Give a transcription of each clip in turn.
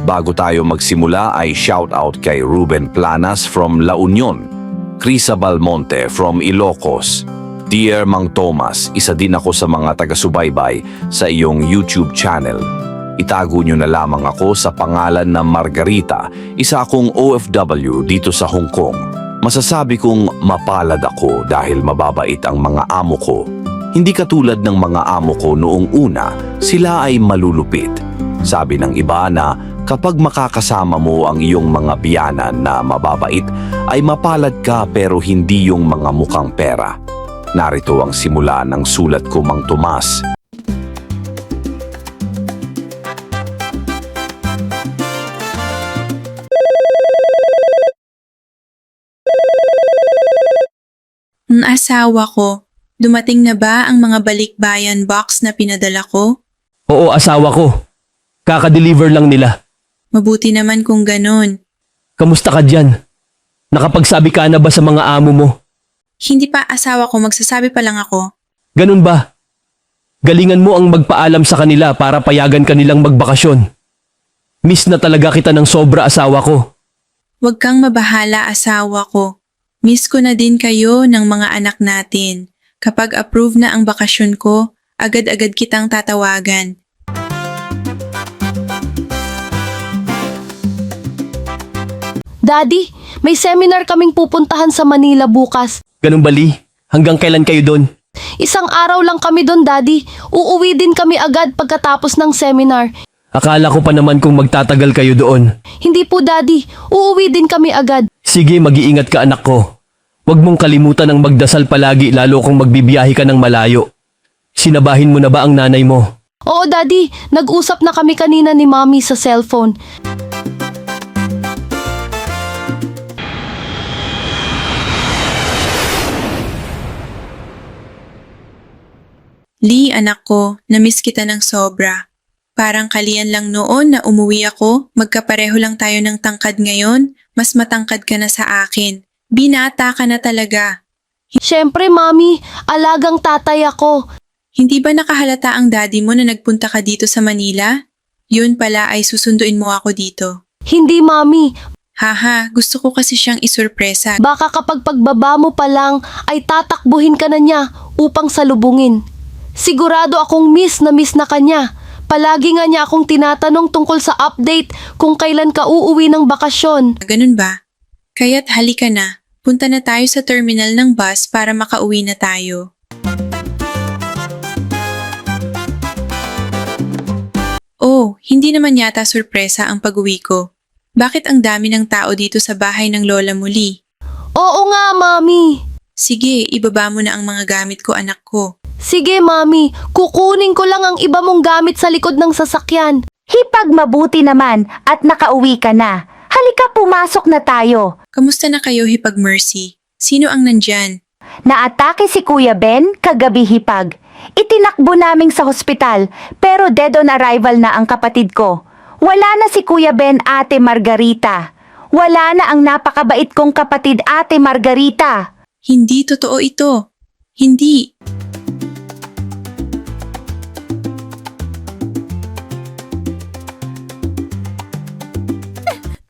bago tayo magsimula ay shoutout kay Ruben Planas from La Union, Crisa Balmonte from Ilocos. Dear Mang Tomas, isa din ako sa mga taga-subaybay sa iyong YouTube channel. Itago niyo na lamang ako sa pangalan na Margarita, isa akong OFW dito sa Hong Kong. Masasabi kong mapalad ako dahil mababait ang mga amo ko. Hindi katulad ng mga amo ko noong una, sila ay malulupit. Sabi ng iba na kapag makakasama mo ang iyong mga biyanan na mababait, ay mapalad ka pero hindi yung mga mukhang pera. Narito ang simula ng sulat ko, Mang Tomas. Ang asawa ko, dumating na ba ang mga balikbayan box na pinadala ko? Oo, asawa ko. Kaka-deliver lang nila. Mabuti naman kung ganun. Kamusta ka dyan? Nakapagsabi ka na ba sa mga amo mo? Hindi pa asawa ko, magsasabi pa lang ako. Ganun ba? Galingan mo ang magpaalam sa kanila para payagan kanilang magbakasyon. Miss na talaga kita ng sobra, asawa ko. Huwag kang mabahala, asawa ko. Miss ko na din kayo ng mga anak natin. Kapag approve na ang bakasyon ko, agad-agad kitang tatawagan. Daddy, may seminar kaming pupuntahan sa Manila bukas. Ganun ba, Lee? Hanggang kailan kayo doon? Isang araw lang kami doon, Daddy. Uuwi din kami agad pagkatapos ng seminar. Akala ko pa naman kung magtatagal kayo doon. Hindi po, Daddy. Uuwi din kami agad. Sige, mag-iingat ka, anak ko. Huwag mong kalimutan ang magdasal palagi lalo kung magbibiyahe ka ng malayo. Sinabahin mo na ba ang nanay mo? Oo, Daddy. Nag-usap na kami kanina ni Mommy sa cellphone. Lee, anak ko, namiss kita ng sobra. Parang kalian lang noon na umuwi ako, magkapareho lang tayo ng tangkad ngayon, mas matangkad ka na sa akin. Binata ka na talaga. Siyempre, Mommy. Alagang tatay ako. Hindi ba nakahalata ang daddy mo na nagpunta ka dito sa Manila? Yun pala ay susunduin mo ako dito. Hindi, Mommy. Haha, gusto ko kasi siyang isurpresa. Baka kapag pagbaba mo pa lang ay tatakbuhin ka na niya upang salubungin. Sigurado akong miss na kanya. Palagi nga niya akong tinatanong tungkol sa update kung kailan ka uuwi ng bakasyon. Ganun ba? Kaya't halika na. Punta na tayo sa terminal ng bus para makauwi na tayo. Oh, hindi naman yata surpresa ang pag-uwi ko. Bakit ang dami ng tao dito sa bahay ng lola mo, Lee? Oo nga, Mommy. Sige, ibaba mo na ang mga gamit ko, anak ko. Sige, Mommy. Kukunin ko lang ang iba mong gamit sa likod ng sasakyan. Hipag, mabuti naman at nakauwi ka na. Halika, pumasok na tayo. Kamusta na kayo, Hipag Mercy? Sino ang nandyan? Naatake si Kuya Ben kagabi, Hipag. Itinakbo naming sa hospital pero dead on arrival na ang kapatid ko. Wala na si Kuya Ben, Ate Margarita. Wala na ang napakabait kong kapatid, Ate Margarita. Hindi totoo ito. Hindi.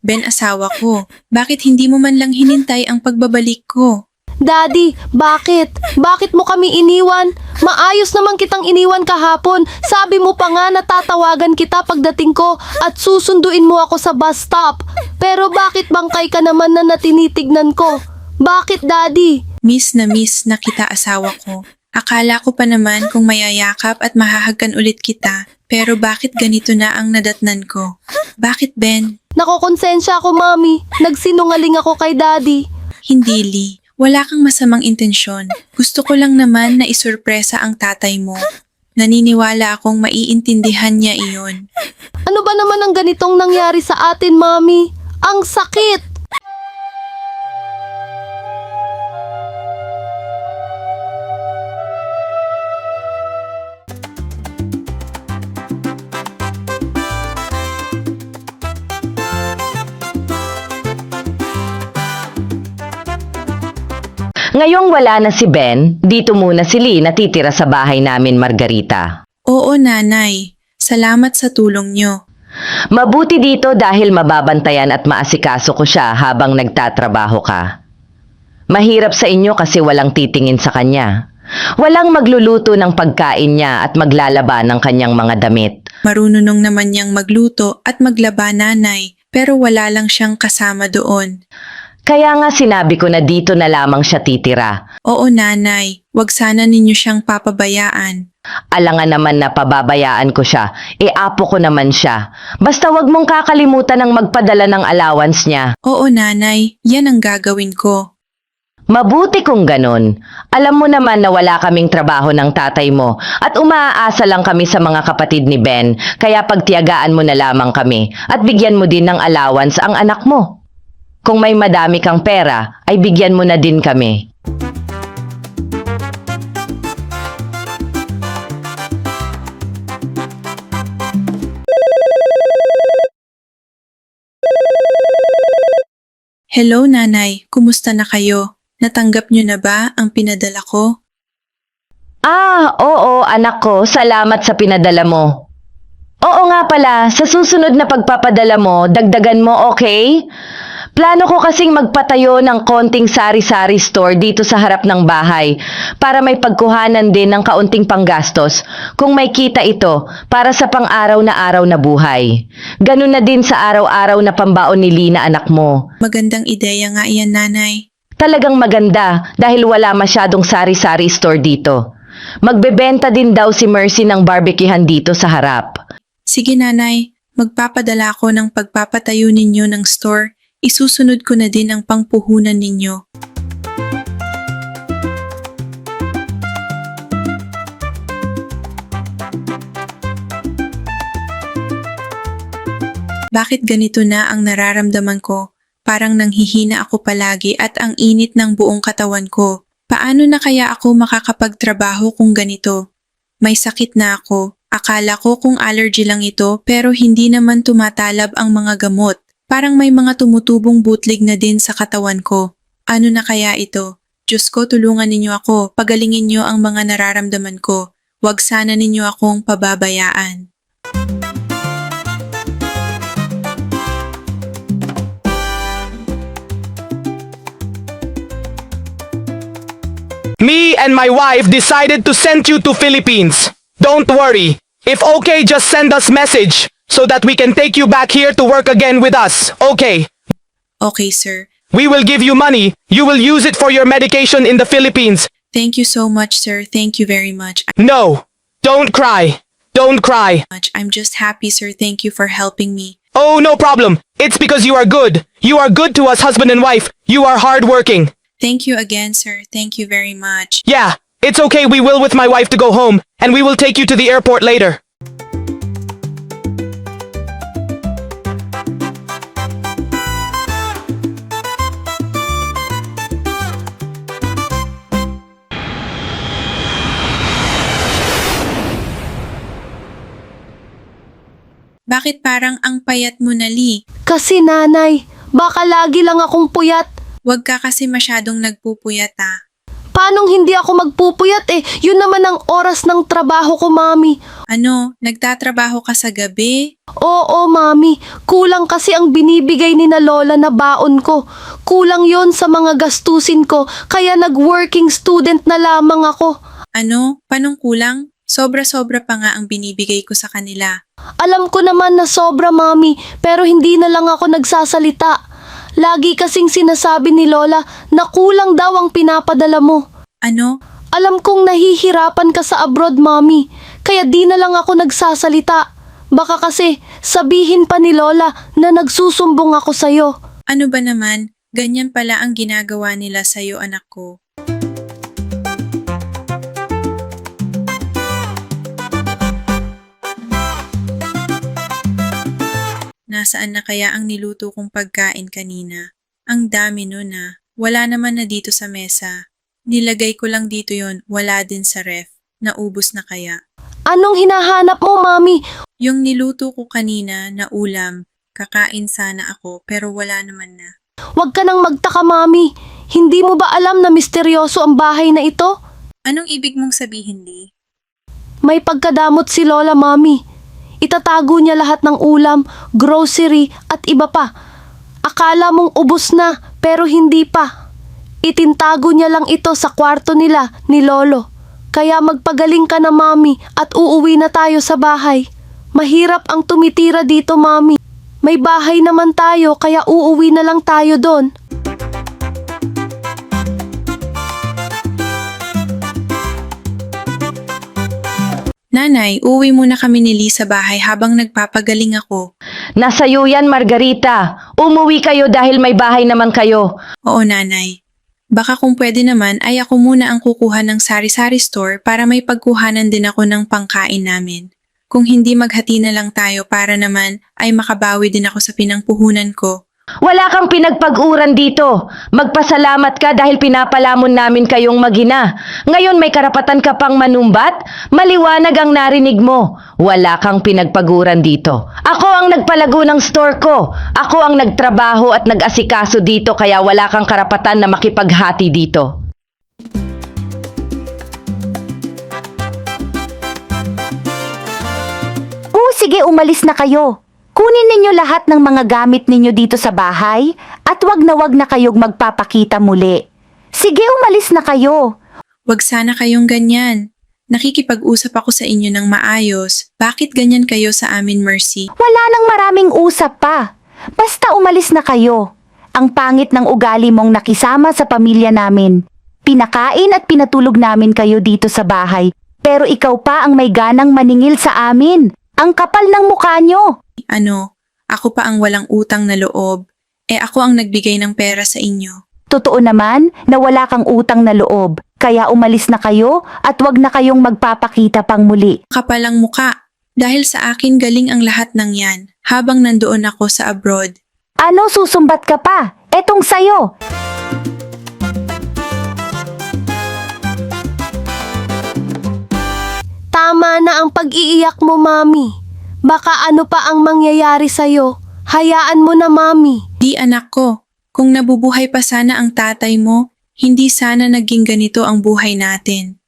Ben, asawa ko, bakit hindi mo man lang hinintay ang pagbabalik ko? Daddy, bakit? Bakit mo kami iniwan? Maayos naman kitang iniwan kahapon. Sabi mo pa nga na tatawagan kita pagdating ko at susunduin mo ako sa bus stop. Pero bakit bangkay ka naman na natinitignan ko? Bakit, Daddy? Miss na kita, asawa ko. Akala ko pa naman kung mayayakap at mahahagkan ulit kita. Pero bakit ganito na ang nadatnan ko? Bakit, Ben? Nakokonsensya ako, Mommy. Nagsinungaling ako kay Daddy. Hindi, Lee. Wala kang masamang intensyon. Gusto ko lang naman na isurpresa ang tatay mo. Naniniwala akong maiintindihan niya iyon. Ano ba naman ang ganitong nangyari sa atin, Mommy? Ang sakit! Ngayong wala na si Ben, dito muna si Lee natitira sa bahay namin, Margarita. Oo, nanay. Salamat sa tulong niyo. Mabuti dito dahil mababantayan at maasikaso ko siya habang nagtatrabaho ka. Mahirap sa inyo kasi walang titingin sa kanya. Walang magluluto ng pagkain niya at maglalaba ng kanyang mga damit. Marunong naman niyang magluto at maglaba, nanay, pero wala lang siyang kasama doon. Kaya nga sinabi ko na dito na lamang siya titira. Oo, nanay, wag sana ninyo siyang papabayaan. Alangan naman na pababayaan ko siya, apo ko naman siya. Basta wag mong kakalimutan ang magpadala ng allowance niya. Oo, nanay, yan ang gagawin ko. Mabuti kung ganun. Alam mo naman na wala kaming trabaho ng tatay mo at umaasa lang kami sa mga kapatid ni Ben, kaya pagtiyagaan mo na lamang kami at bigyan mo din ng allowance ang anak mo. Kung may madami kang pera, ay bigyan mo na din kami. Hello, nanay, kumusta na kayo? Natanggap niyo na ba ang pinadala ko? Oo, anak ko, salamat sa pinadala mo. Oo nga pala, sa susunod na pagpapadala mo, dagdagan mo, okay? Plano ko kasing magpatayo ng konting sari-sari store dito sa harap ng bahay para may pagkuhanan din ng kaunting panggastos kung may kita ito para sa pang-araw na araw na buhay. Ganun na din sa araw-araw na pambaon ni Lina, anak mo. Magandang ideya nga iyan, nanay. Talagang maganda dahil wala masyadong sari-sari store dito. Magbebenta din daw si Mercy ng barbecuehan dito sa harap. Sige, nanay, magpapadala ako ng pagpapatayo ninyo ng store. Isusunod ko na din ang pangpuhunan ninyo. Bakit ganito na ang nararamdaman ko? Parang nanghihina ako palagi at ang init ng buong katawan ko. Paano na kaya ako makakapagtrabaho kung ganito? May sakit na ako. Akala ko kung allergy lang ito pero hindi naman tumatalab ang mga gamot. Parang may mga tumutubong butlig na din sa katawan ko. Ano na kaya ito? Diyos ko, tulungan ninyo ako. Pagalingin niyo ang mga nararamdaman ko. Huwag sana ninyo akong pababayaan. Me and my wife decided to send you to Philippines. Don't worry. If okay, just send us message so that we can take you back here to work again with us. Okay. Okay, sir. We will give you money. You will use it for your medication in the Philippines. Thank you so much, sir. Thank you very much. No. Don't cry. Don't cry. I'm just happy, sir. Thank you for helping me. Oh, no problem. It's because you are good. You are good to us, husband and wife. You are hardworking. Thank you again, sir. Thank you very much. Yeah, it's okay. We will with my wife to go home, and we will take you to the airport later. Bakit parang ang payat mo na, Lee? Kasi nanay, baka lagi lang akong puyat. Huwag ka kasi masyadong nagpupuyat, ah. Paanong hindi ako magpupuyat eh? Yun naman ang oras ng trabaho ko, mami. Ano, nagtatrabaho ka sa gabi? Oo, mami. Kulang kasi ang binibigay ni na lola na baon ko. Kulang yon sa mga gastusin ko, kaya nag-working student na lamang ako. Ano, panong kulang? Sobra-sobra pa nga ang binibigay ko sa kanila. Alam ko naman na sobra, mami, pero hindi na lang ako nagsasalita. Lagi kasing sinasabi ni lola na kulang daw ang pinapadala mo. Ano? Alam kong nahihirapan ka sa abroad, mami, kaya di na lang ako nagsasalita. Baka kasi sabihin pa ni lola na nagsusumbong ako sa'yo. Ano ba naman? Ganyan pala ang ginagawa nila sa'yo, anak ko. Nasaan na kaya ang niluto kong pagkain kanina? Ang dami nun, ah. Wala naman na dito sa mesa. Nilagay ko lang dito yon, wala din sa ref. Naubos na kaya? Anong hinahanap mo, mami? Yung niluto ko kanina na ulam, kakain sana ako pero wala naman na. Huwag ka nang magtaka, mami. Hindi mo ba alam na misteryoso ang bahay na ito? Anong ibig mong sabihin, Lee? May pagkadamot si lola, mami. Itatago niya lahat ng ulam, grocery at iba pa. Akala mong ubos na pero hindi pa. Itintago niya lang ito sa kwarto nila ni Lolo. Kaya magpagaling ka na mami at uuwi na tayo sa bahay. Mahirap ang tumitira dito mami. May bahay naman tayo kaya uuwi na lang tayo doon. Nanay, uwi muna kami ni Lee sa bahay habang nagpapagaling ako. Nasa iyo yan, Margarita. Umuwi kayo dahil may bahay naman kayo. Oo, nanay. Baka kung pwede naman ay ako muna ang kukuha ng sari-sari store para may pagkuhanan din ako ng pangkain namin. Kung hindi maghati na lang tayo para naman ay makabawi din ako sa pinangpuhunan ko. Wala kang pinagpag-uran dito. Magpasalamat ka dahil pinapalamon namin kayong magina. Ngayon may karapatan ka pang manumbat? Maliwanag ang narinig mo. Wala kang pinagpaguran dito. Ako ang nagpalago ng store ko. Ako ang nagtrabaho at nag-asikaso dito kaya wala kang karapatan na makipaghati dito. Sige, umalis na kayo. Kunin ninyo lahat ng mga gamit ninyo dito sa bahay at wag na kayong magpapakita muli. Sige, umalis na kayo. Wag sana kayong ganyan. Nakikipag-usap ako sa inyo ng maayos. Bakit ganyan kayo sa amin, Mercy? Wala nang maraming usap pa. Basta umalis na kayo. Ang pangit ng ugali mong nakisama sa pamilya namin. Pinakain at pinatulog namin kayo dito sa bahay. Pero ikaw pa ang may ganang maningil sa amin. Ang kapal ng mukha nyo. Ano, ako pa ang walang utang na loob. Ako ang nagbigay ng pera sa inyo. Totoo naman na wala kang utang na loob. Kaya umalis na kayo at wag na kayong magpapakita pang muli. Kapalang muka. Dahil sa akin galing ang lahat ng yan habang nandoon ako sa abroad. Ano, susumbat ka pa? Etong sayo. Tama na ang pag-iiyak mo, Mami. Baka ano pa ang mangyayari sa'yo. Hayaan mo na, Mami. Di anak ko, kung nabubuhay pa sana ang tatay mo, hindi sana naging ganito ang buhay natin.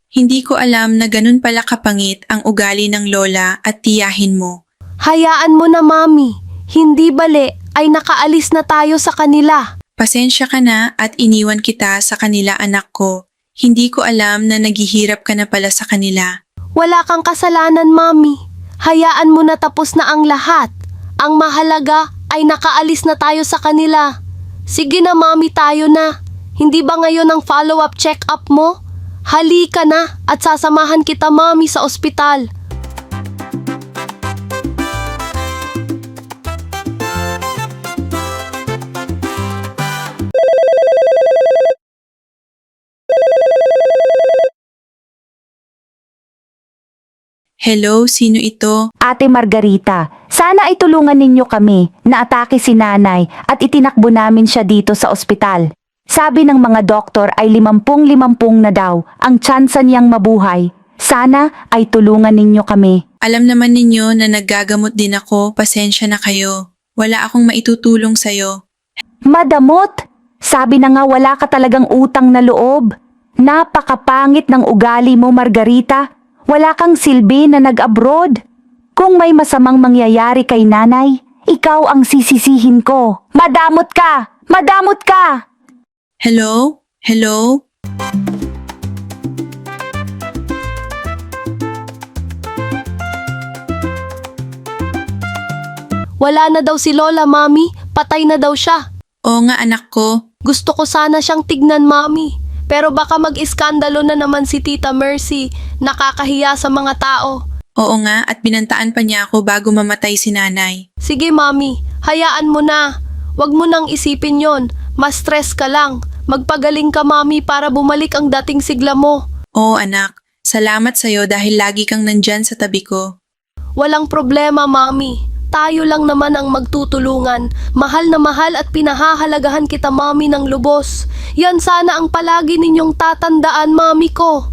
Hindi ko alam na ganun pala kapangit ang ugali ng lola at tiyahin mo. Hayaan mo na, Mami. Hindi bali ay nakaalis na tayo sa kanila. Pasensya ka na at iniwan kita sa kanila, anak ko. Hindi ko alam na naghihirap ka na pala sa kanila. Wala kang kasalanan, Mami. Hayaan mo na tapos na ang lahat. Ang mahalaga ay nakaalis na tayo sa kanila. Sige na, Mami, tayo na. Hindi ba ngayon ang follow-up check-up mo? Halika na at sasamahan kita, Mami, sa ospital. Hello, sino ito? Ate Margarita, sana ay tulungan ninyo kami. Naatake si nanay at itinakbo namin siya dito sa ospital. Sabi ng mga doktor ay 50-50 na daw ang tsansa niyang mabuhay. Sana ay tulungan ninyo kami. Alam naman ninyo na naggagamot din ako, pasensya na kayo. Wala akong maitutulong sa'yo. Madamot! Sabi na nga wala ka talagang utang na loob. Napakapangit ng ugali mo, Margarita. Wala kang silbi na nag-abroad. Kung may masamang mangyayari kay nanay, ikaw ang sisisihin ko. Madamot ka! Madamot ka! Hello? Hello? Wala na daw si Lola, Mami. Patay na daw siya. Oo nga, anak ko. Gusto ko sana siyang tignan, Mami. Pero baka mag-iskandalo na naman si Tita Mercy. Nakakahiya sa mga tao. Oo nga, at binantaan pa niya ako bago mamatay si nanay. Sige, Mami. Hayaan mo na. Huwag mo nang isipin yon. Mas stress ka lang. Magpagaling ka, Mami, para bumalik ang dating sigla mo. Oo, anak. Salamat sa'yo dahil lagi kang nandyan sa tabi ko. Walang problema, Mami. Tayo lang naman ang magtutulungan. Mahal na mahal at pinahahalagahan kita, Mami, ng lubos. Yan sana ang palagi ninyong tatandaan, Mami ko.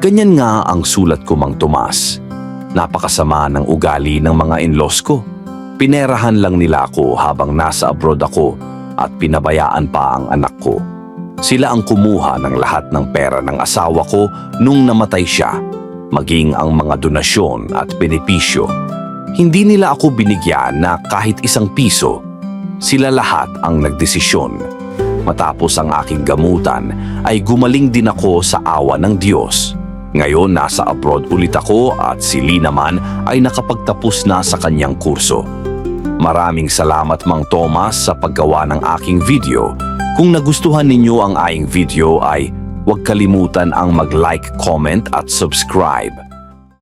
Ganyan nga ang sulat ko, Mang Tomas. Napakasama ng ugali ng mga in-laws ko. Pinerahan lang nila ako habang nasa abroad ako at pinabayaan pa ang anak ko. Sila ang kumuha ng lahat ng pera ng asawa ko nung namatay siya, maging ang mga donasyon at benepisyo. Hindi nila ako binigyan na kahit isang piso. Sila lahat ang nagdesisyon. Matapos ang aking gamutan ay gumaling din ako sa awa ng Diyos. Ngayon nasa abroad ulit ako at si Lee naman ay nakapagtapos na sa kanyang kurso. Maraming salamat Mang Thomas sa paggawa ng aking video. Kung nagustuhan ninyo ang aking video ay huwag kalimutan ang mag-like, comment at subscribe.